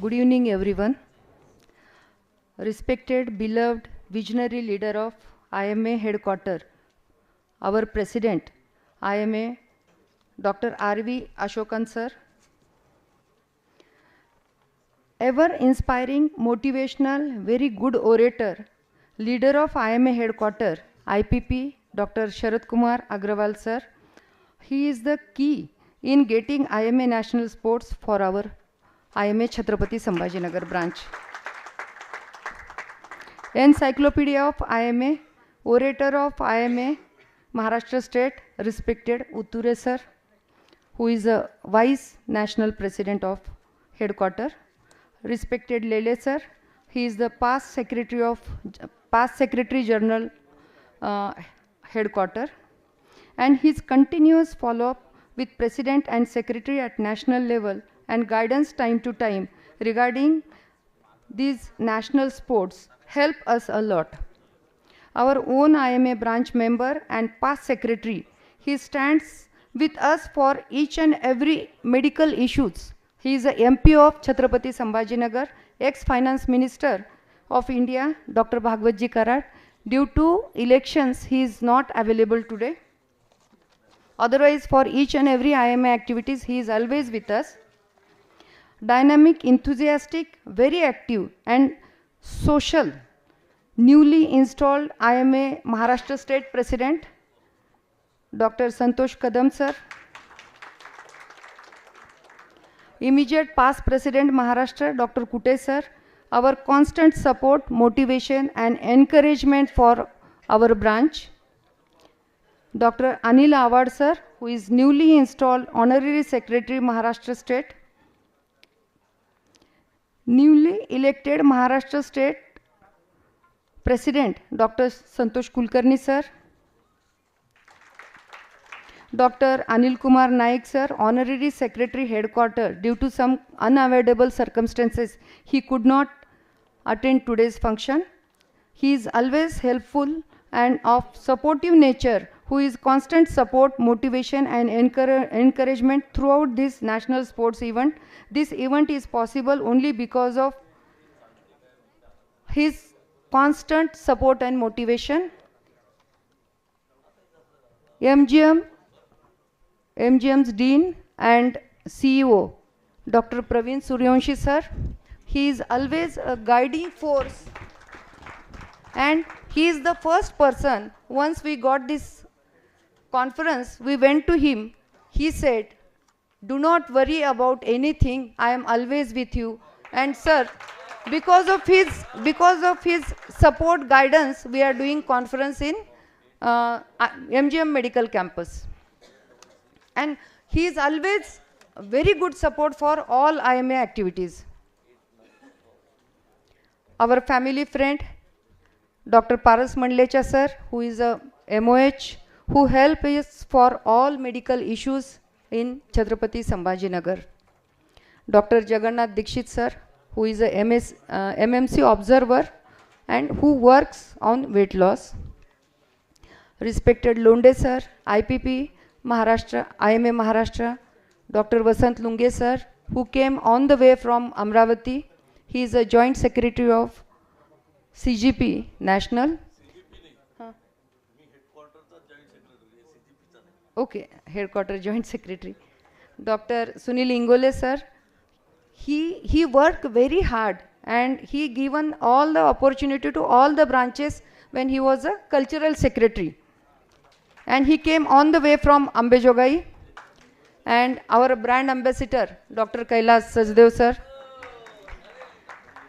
Good evening, everyone. Respected, beloved, visionary leader of IMA headquarter, our president, IMA, Dr. R.V. Ashokan sir, ever inspiring, motivational, very good orator, leader of IMA headquarter, IPP, Dr. Sharad Kumar Agrawal sir. He is the key in getting IMA national sports for our IMA Chhatrapati Sambhajinagar branch. Encyclopedia of IMA, orator of IMA, Maharashtra State, respected Utture sir, who is a vice national president of headquarter. Respected Lele sir, he is the past secretary general headquarter, and his continuous follow-up with president and secretary at national level and guidance time to time regarding these national sports help us a lot. Our own IMA branch member and past secretary, he stands with us for each and every medical issues. He is a MP of Chhatrapati Sambhajinagar, ex-finance minister of India, Dr. Bhagwatji Karad. Due to elections, he is not available today. Otherwise, for each and every IMA activities, he is always with us. Dynamic, enthusiastic, very active and social. Newly installed IMA Maharashtra State President, Dr. Santosh Kadam sir. Immediate past President Maharashtra, Dr. Kute sir. Our constant support, motivation and encouragement for our branch. Dr. Anil Awad sir, who is newly installed Honorary Secretary Maharashtra State. Newly elected Maharashtra State President, Dr. Santosh Kulkarni sir. Dr. Anil Kumar Naik sir, Honorary Secretary Headquarter. Due to some unavoidable circumstances, he could not attend today's function. He is always helpful and of supportive nature, who is constant support, motivation and encouragement throughout this national sports event. This event is possible only because of his constant support and motivation. MGM's Dean and CEO, Dr. Praveen Suryavanshi sir. He is always a guiding force, and he is the first person. Once we got this conference, we went to him. He said, "Do not worry about anything. I am always with you." And sir, because of his support, guidance, we are doing conference in MGM Medical Campus. And he is always very good support for all IMA activities. Our family friend, Dr. Paras Mandlecha sir, who is a MOH, who help us for all medical issues in Chhatrapati Sambhajinagar. Dr. Jagannath Dikshit sir, who is a MMC observer and who works on weight loss. Respected Londe sir, IPP Maharashtra, IMA Maharashtra. Dr. Vasant Lunge sir, who came on the way from Amravati. He is a joint secretary of CGP National. Okay, headquarter joint secretary. Dr. Sunil Ingole sir, he worked very hard and he given all the opportunity to all the branches when he was a cultural secretary. And he came on the way from Ambejogai. And our brand ambassador, Dr. Kailas Sajdev sir.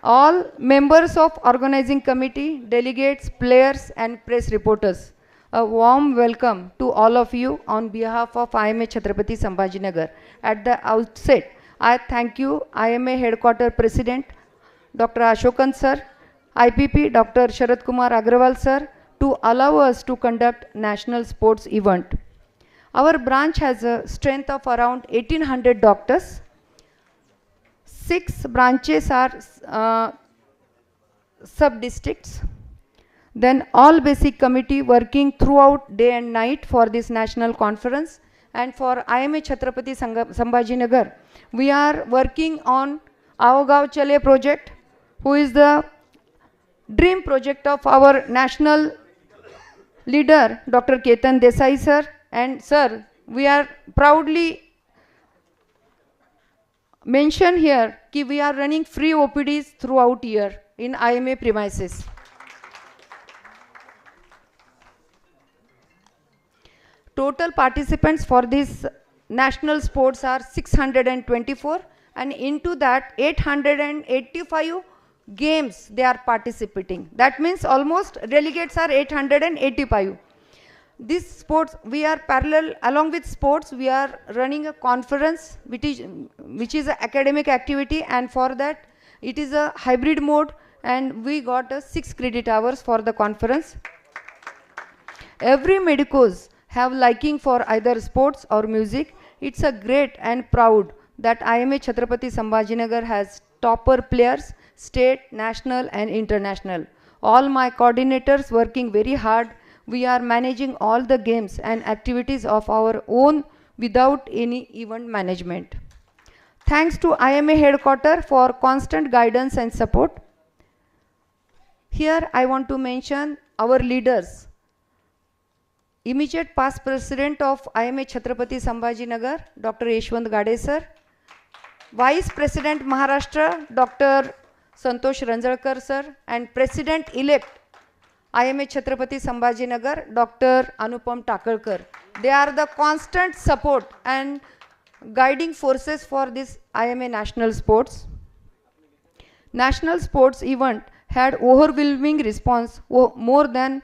All members of organizing committee, delegates, players and press reporters. A warm welcome to all of you on behalf of IMA Chhatrapati Sambhajinagar. At the outset, I thank you IMA Headquarter President, Dr. Ashokan sir, IPP Dr. Sharad Kumar Agrawal sir, to allow us to conduct national sports event. Our branch has a strength of around 1800 doctors. 6 branches are sub-districts. Then all basic committee working throughout day and night for this national conference. And for IMA Chhatrapati Sambhajinagar, we are working on Aao Gaon Chale project, who is the dream project of our national leader, Dr. Ketan Desai sir. And sir, we are proudly mention here that we are running free OPDs throughout year in IMA premises. Total participants for this national sports are 624, and into that 885 games they are participating. That means almost delegates are 885. This sports, we are parallel along with sports, we are running a conference which is an academic activity, and for that it is a hybrid mode, and we got 6 credit hours for the conference. Every medicos have liking for either sports or music. It's a great and proud that IMA Chhatrapati Sambhajinagar has topper players, state, national and international. All my coordinators working very hard. We are managing all the games and activities of our own without any event management. Thanks to IMA headquarters for constant guidance and support. Here I want to mention our leaders. Immediate past president of IMA Chhatrapati Sambhajinagar, Dr. Yeshwant Gade sir. Vice President Maharashtra, Dr. Santosh Ranjalkar sir, and President-elect IMA Chhatrapati Sambhajinagar, Dr. Anupam Takalkar. They are the constant support and guiding forces for this IMA national sports. National sports event had overwhelming response, more than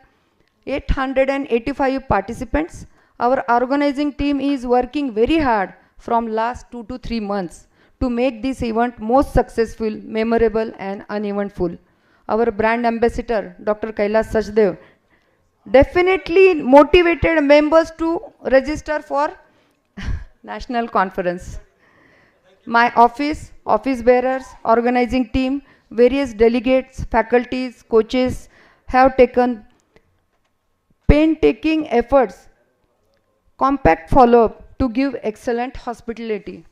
885 participants. Our organizing team is working very hard from last 2 to 3 months to make this event most successful, memorable and uneventful. Our brand ambassador, Dr. Kailash Sachdev, definitely motivated members to register for national conference. My office bearers, organizing team, various delegates, faculties, coaches have taken painstaking efforts, compact follow-up to give excellent hospitality.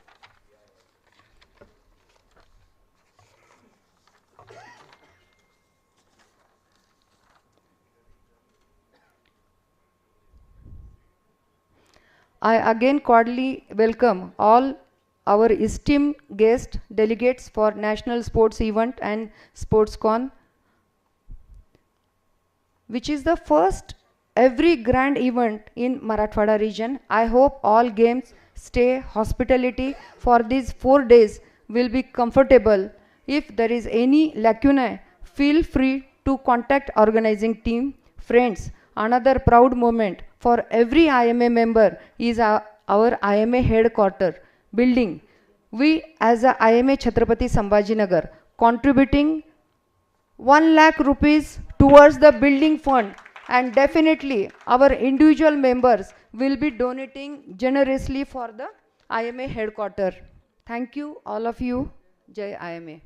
I again cordially welcome all our esteemed guest delegates for National Sports Event and SportsCon, which is the first every grand event in Marathwada region. I hope all games, stay, hospitality for these 4 days will be comfortable. If there is any lacunae, feel free to contact organizing team. Friends, another proud moment for every IMA member is our IMA headquarters building. We as a IMA Chhatrapati Sambhajinagar contributing 1 lakh rupees towards the building fund, and definitely our individual members will be donating generously for the IMA headquarters. Thank you all of you. Jai IMA.